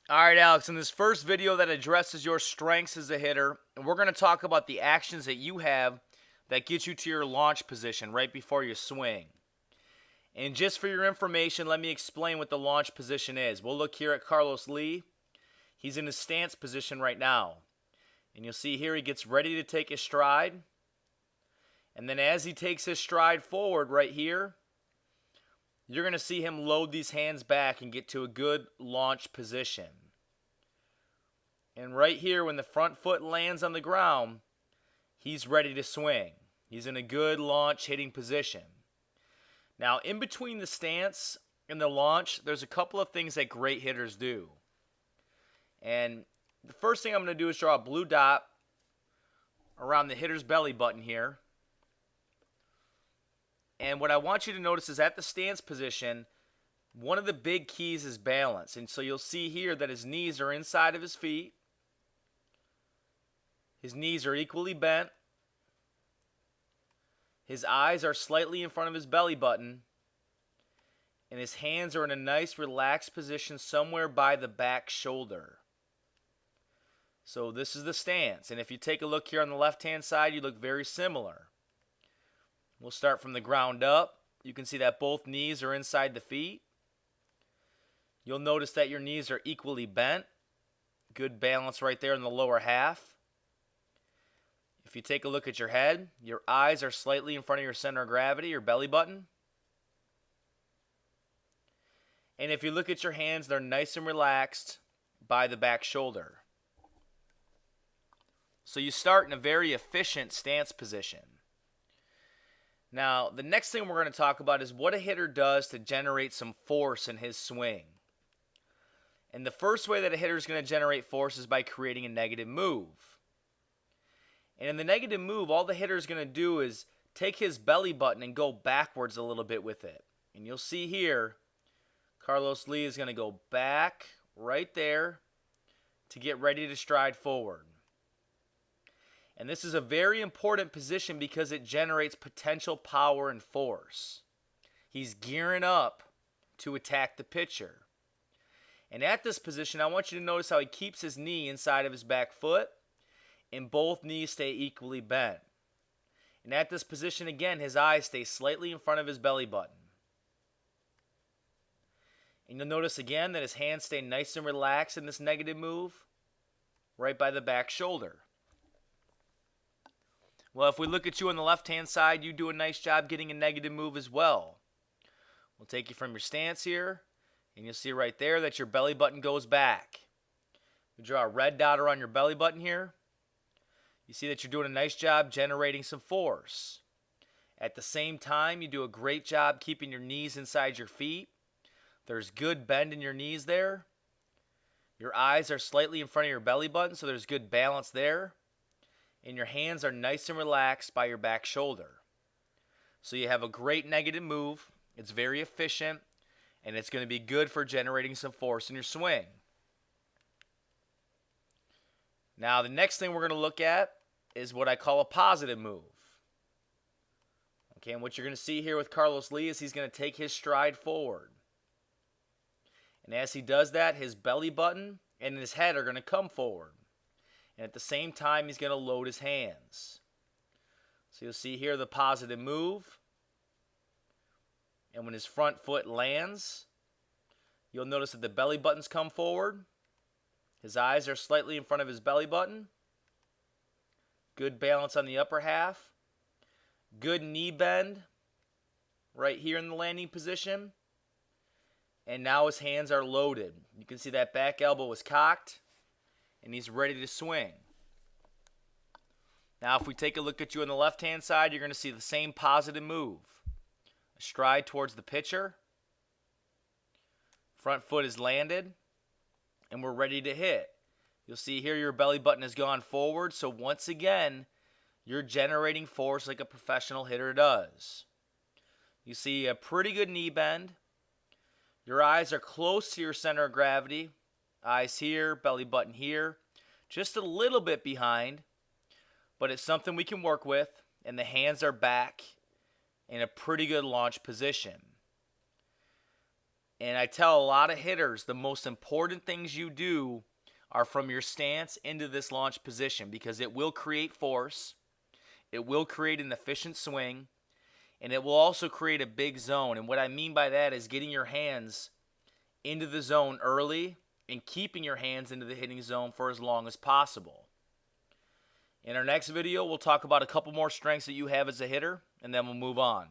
All right, Alex, in this first video that addresses your strengths as a hitter, we're going to talk about the actions that you have that get you to your launch position right before you swing. And just for your information, let me explain what the launch position is. We'll look here at Carlos Lee. He's in his stance position right now. And you'll see here he gets ready to take his stride. And then as he takes his stride forward right here, you're going to see him load these hands back and get to a good launch position. And right here, when the front foot lands on the ground, he's ready to swing. He's in a good launch hitting position. Now, in between the stance and the launch, there's a couple of things that great hitters do. And the first thing I'm going to do is draw a blue dot around the hitter's belly button here. And what I want you to notice is at the stance position, one of the big keys is balance. And so you'll see here that his knees are inside of his feet. His knees are equally bent. His eyes are slightly in front of his belly button. And his hands are in a nice relaxed position somewhere by the back shoulder. So this is the stance. And if you take a look here on the left-hand side, you look very similar. We'll start from the ground up. You can see that both knees are inside the feet. You'll notice that your knees are equally bent. Good balance right there in the lower half. If you take a look at your head, your eyes are slightly in front of your center of gravity, your belly button. And if you look at your hands, they're nice and relaxed by the back shoulder. So you start in a very efficient stance position. Now, the next thing we're going to talk about is what a hitter does to generate some force in his swing. And the first way that a hitter is going to generate force is by creating a negative move. And in the negative move, all the hitter is going to do is take his belly button and go backwards a little bit with it. And you'll see here, Carlos Lee is going to go back right there to get ready to stride forward. And this is a very important position because it generates potential power and force. He's gearing up to attack the pitcher. And at this position, I want you to notice how he keeps his knee inside of his back foot, and both knees stay equally bent. And at this position, again, his eyes stay slightly in front of his belly button. And you'll notice again that his hands stay nice and relaxed in this negative move, right by the back shoulder. Well, if we look at you on the left-hand side, you do a nice job getting a negative move as well. We'll take you from your stance here, and you'll see right there that your belly button goes back. We draw a red dot around your belly button here. You see that you're doing a nice job generating some force. At the same time, you do a great job keeping your knees inside your feet. There's good bend in your knees there. Your eyes are slightly in front of your belly button, so there's good balance there. And your hands are nice and relaxed by your back shoulder. So you have a great negative move. It's very efficient, and it's going to be good for generating some force in your swing. Now, the next thing we're going to look at is what I call a positive move. Okay, and what you're going to see here with Carlos Lee is he's going to take his stride forward. And as he does that, his belly button and his head are going to come forward. And at the same time, he's going to load his hands. So you'll see here the positive move. And when his front foot lands, you'll notice that the belly buttons come forward. His eyes are slightly in front of his belly button. Good balance on the upper half. Good knee bend right here in the landing position. And now his hands are loaded. You can see that back elbow is cocked, and he's ready to swing. Now, if we take a look at you on the left-hand side, you're going to see the same positive move. A stride towards the pitcher. Front foot is landed, and we're ready to hit. You'll see here your belly button has gone forward, so once again, you're generating force like a professional hitter does. You see a pretty good knee bend. Your eyes are close to your center of gravity. Eyes here, belly button here. Just a little bit behind, but it's something we can work with, and the hands are back in a pretty good launch position. And I tell a lot of hitters the most important things you do are from your stance into this launch position, because it will create force, it will create an efficient swing, and it will also create a big zone. And what I mean by that is getting your hands into the zone early and keeping your hands into the hitting zone for as long as possible. In our next video, we'll talk about a couple more strengths that you have as a hitter, and then we'll move on.